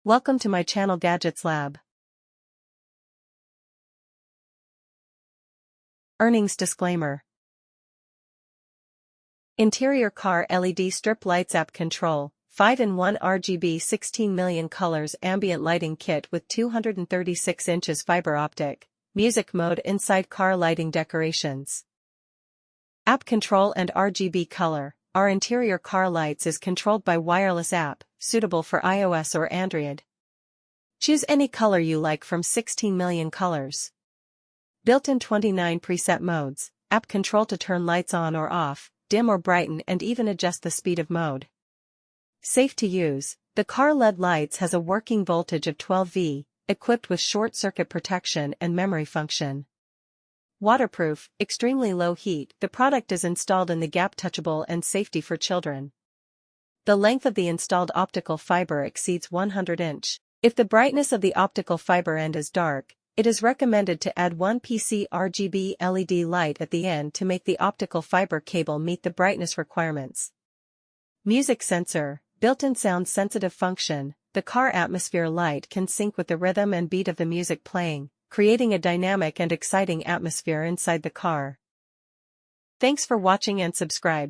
Welcome to my channel Gadgets Lab. Earnings disclaimer. Interior car LED strip lights app control, 5-in-1 RGB 16 million colors ambient lighting kit with 236 inches fiber optic, music mode inside car lighting decorations. App control and RGB color. Our interior car lights is controlled by wireless app, suitable for iOS or Andriod. Choose any color you like from 16 million colors. Built-in 29 preset modes, app control to turn lights on or off, dim or brighten and even adjust the speed of mode. Safe to use, the car LED lights has a working voltage of 12 V, equipped with short circuit protection and memory function. Waterproof, extremely low heat. The product is installed in the gap touchable and safety for children. The length of the installed optical fiber exceeds 100 inch. If the brightness of the optical fiber end is dark, it is recommended to add one PC RGB LED light at the end to make the optical fiber cable meet the brightness requirements. Music sensor, built-in sound-sensitive function. The car atmosphere light can sync with the rhythm and beat of the music playing, creating a dynamic and exciting atmosphere inside the car. Thanks for watching and subscribe.